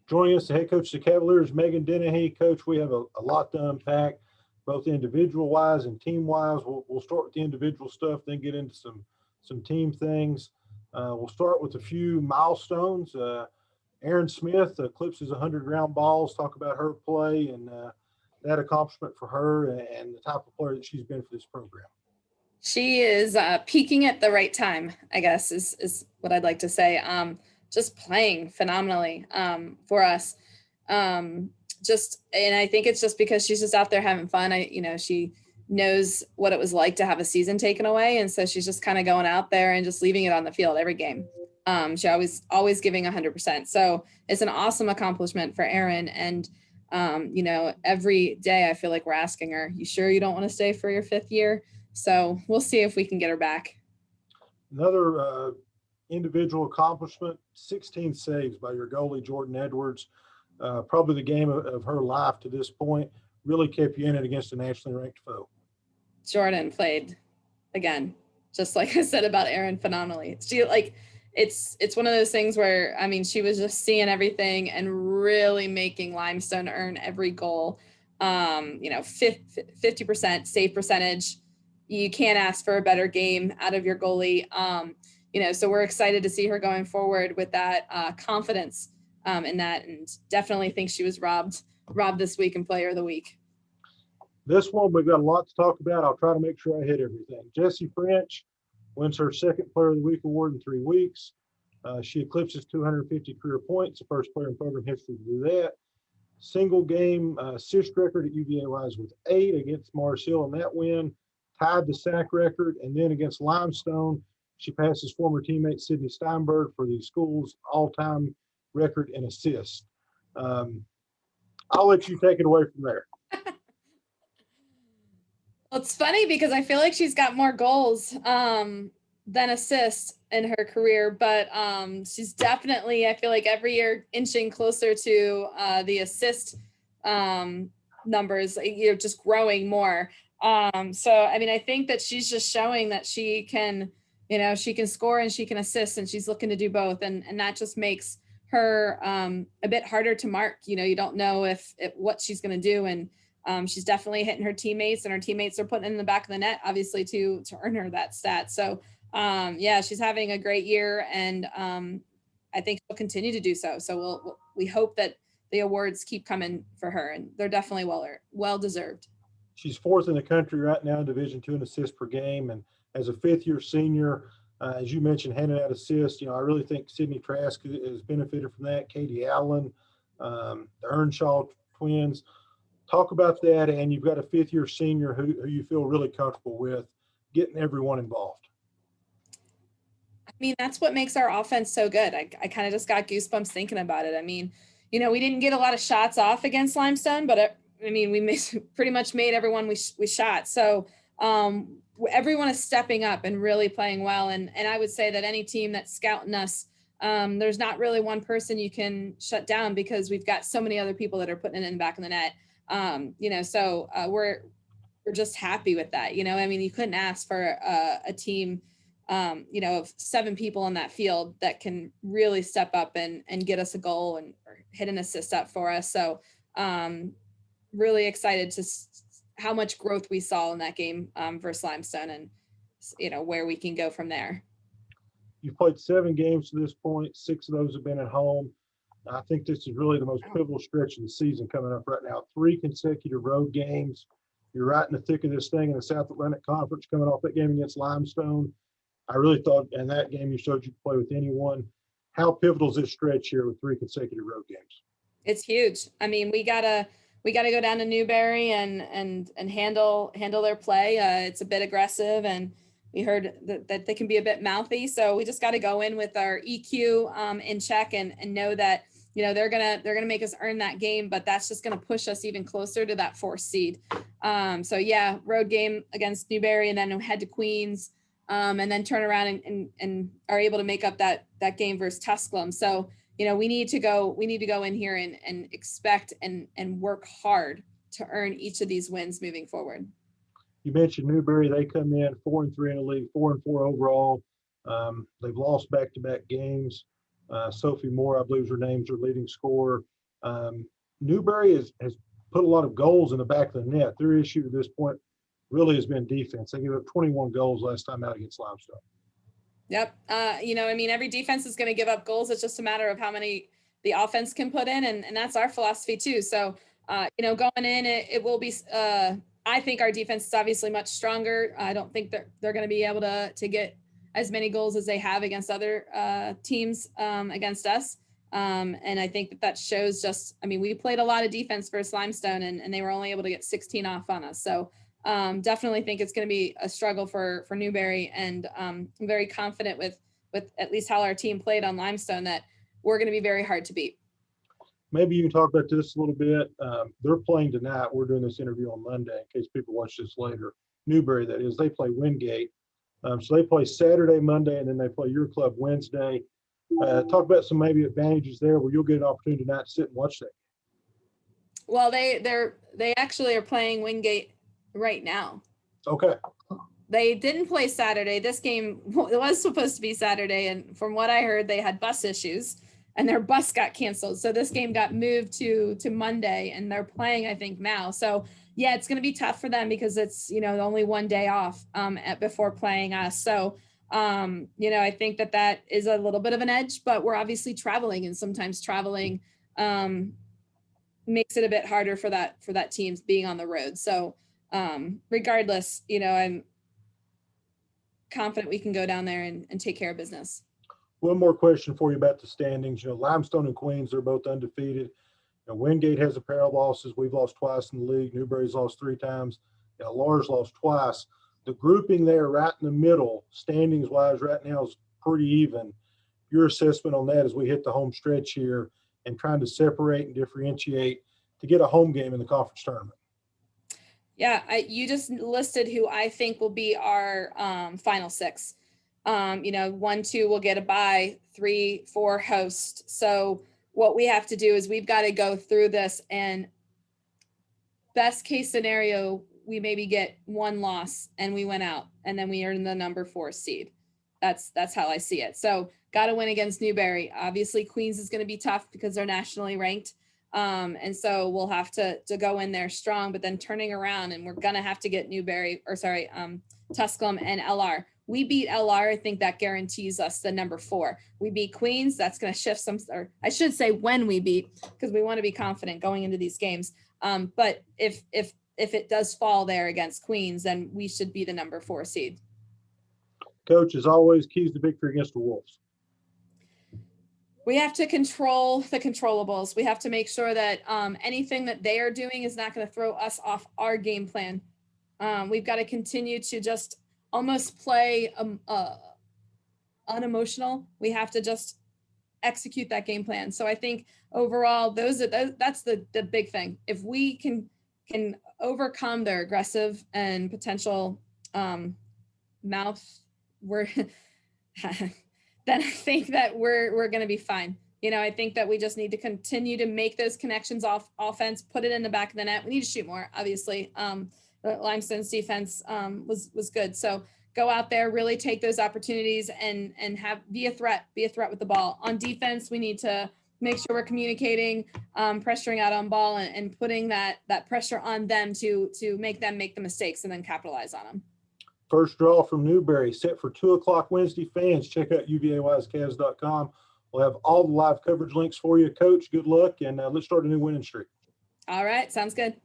Joining us, the head coach of the Cavaliers, Meghan Dennehy. Coach, we have a lot to unpack, both individual-wise and team-wise. We'll start with the individual stuff, then get into some team things. We'll start with a few milestones. Aaron Smith eclipses 100 ground balls. Talk about her play and that accomplishment for her and the type of player that she's been for this program. She is peaking at the right time, I guess, is what I'd like to say. Just playing phenomenally for us. And I think it's just because she's just out there having fun. She knows what it was like to have a season taken away. And so she's just kind of going out there and just leaving it on the field every game. She always giving 100%. So it's an awesome accomplishment for Erin. And, every day I feel like we're asking her, you sure you don't want to stay for your 5th year? So we'll see if we can get her back. Another individual accomplishment, 16 saves by your goalie, Jordan Edwards. Probably the game of her life to this point. Really kept you in it against a nationally ranked foe. Jordan played, again, just like I said about Erin, phenomenally. It's one of those things where, she was just seeing everything and really making Limestone earn every goal. 50% save percentage. You can't ask for a better game out of your goalie. So we're excited to see her going forward with that confidence in that, and definitely think she was robbed this week in Player of the Week. This one, we've got a lot to talk about. I'll try to make sure I hit everything. Jessie French wins her 2nd Player of the Week award in 3 weeks. She eclipses 250 career points, the first player in program history to do that. Single game assist record at UVA was with 8 against Mars Hill in that win, tied the sack record, and then against Limestone, she passes former teammate Sydney Steinberg for the school's all-time record in assists. I'll let you take it away from there. Well, it's funny because I feel like she's got more goals than assists in her career, but she's definitely, I feel like every year inching closer to the assist numbers, just growing more. I think that she's just showing that she can, she can score and she can assist, and she's looking to do both. And that just makes her a bit harder to mark. You don't know what she's going to do. And she's definitely hitting her teammates, and her teammates are putting it in the back of the net, obviously, to earn her that stat. So, she's having a great year, and I think she'll continue to do so. So we hope that the awards keep coming for her, and they're definitely well deserved. She's 4th in the country right now in Division II in assists per game, and as a 5th-year senior, as you mentioned, handing out assists. I really think Sydney Trask has benefited from that. Katie Allen, the Earnshaw twins. Talk about that, and you've got a 5th-year senior who you feel really comfortable with getting everyone involved. That's what makes our offense so good. I kind of just got goosebumps thinking about it. We didn't get a lot of shots off against Limestone, but we pretty much made everyone we shot. So everyone is stepping up and really playing well. And I would say that any team that's scouting us, there's not really one person you can shut down, because we've got so many other people that are putting it in the back of the net. So we're just happy with that. You couldn't ask for a team, of 7 people on that field that can really step up and get us a goal and hit an assist up for us. So really excited to how much growth we saw in that game versus Limestone, and where we can go from there. You've played 7 games to this point. 6 of those have been at home. I think this is really the most pivotal stretch of the season coming up right now. 3 consecutive road games. You're right in the thick of this thing in the South Atlantic Conference, coming off that game against Limestone. I really thought in that game you showed you could play with anyone. How pivotal is this stretch here with 3 consecutive road games? It's huge. We gotta go down to Newberry and handle their play. It's a bit aggressive, and we heard that they can be a bit mouthy. So we just got to go in with our EQ in check and know that they're gonna make us earn that game, but that's just gonna push us even closer to that 4th seed. Road game against Newberry, and then head to Queens, and then turn around and are able to make up that game versus Tusculum. So we need to go in here and expect and work hard to earn each of these wins moving forward. You mentioned Newberry. They come in 4-3 in the league, 4-4 overall. They've lost back-to-back games. Sophie Moore, I believe her name's her leading scorer. Newberry has put a lot of goals in the back of the net. Their issue to this point really has been defense. They gave up 21 goals last time out against Limestone. Yep. Every defense is going to give up goals. It's just a matter of how many the offense can put in. And that's our philosophy too. So, going in, it will be, I think our defense is obviously much stronger. I don't think they're going to be able to get as many goals as they have against other teams against us. And I think that shows we played a lot of defense versus Limestone and they were only able to get 16 off on us. So definitely think it's going to be a struggle for Newberry. And I'm very confident with at least how our team played on Limestone that we're going to be very hard to beat. Maybe you can talk about this a little bit. They're playing tonight. We're doing this interview on Monday in case people watch this later. Newberry, that is, they play Wingate. So they play Saturday, Monday, and then they play your club Wednesday. Talk about some maybe advantages there where you'll get an opportunity tonight to sit and watch that. Well, they actually are playing Wingate right now. Okay. They didn't play Saturday. This game was supposed to be Saturday, and from what I heard, they had bus issues and their bus got canceled. So this game got moved to Monday, and they're playing, I think, now. So yeah, it's going to be tough for them because it's, only one day off before playing us. So, I think that is a little bit of an edge, but we're obviously traveling, and sometimes traveling makes it a bit harder for that team being on the road. So regardless, I'm confident we can go down there and take care of business. One more question for you about the standings. Limestone and Queens, they're both undefeated. Wingate has a pair of losses. We've lost twice in the league. Newberry's lost 3 times. Lars lost twice. The grouping there right in the middle, standings-wise, right now is pretty even. Your assessment on that as we hit the home stretch here and trying to separate and differentiate to get a home game in the conference tournament? Yeah, you just listed who I think will be our final 6. 1, 2 will get a bye, 3, 4 host. So what we have to do is we've got to go through this, and best case scenario, we maybe get 1 loss and we went out, and then we earn the number 4 seed. That's how I see it. So got to win against Newberry. Obviously Queens is going to be tough because they're nationally ranked. And so we'll have to go in there strong, but then turning around, and we're going to have to get Tusculum and LR. We beat LR. I think that guarantees us the number 4. We beat Queens. That's going to shift or I should say when we beat, because we want to be confident going into these games. But if it does fall there against Queens, then we should be the number 4 seed. Coach, as always, keys to victory against the Wolves. We have to control the controllables. We have to make sure that anything that they are doing is not going to throw us off our game plan. We've got to continue to just almost play unemotional. We have to just execute that game plan. So I think overall, that's the big thing. If we can overcome their aggressive and potential mouth, then I think that we're going to be fine. I think that we just need to continue to make those connections off offense, put it in the back of the net. We need to shoot more, obviously. Limestone's defense was good. So go out there, really take those opportunities and be a threat with the ball. On defense, we need to make sure we're communicating, pressuring out on ball and putting that pressure on them to make them make the mistakes and then capitalize on them. First draw from Newberry set for 2:00 Wednesday. Fans, check out UVAWiseCavs.com. We'll have all the live coverage links for you. Coach, good luck, and let's start a new winning streak. All right, sounds good.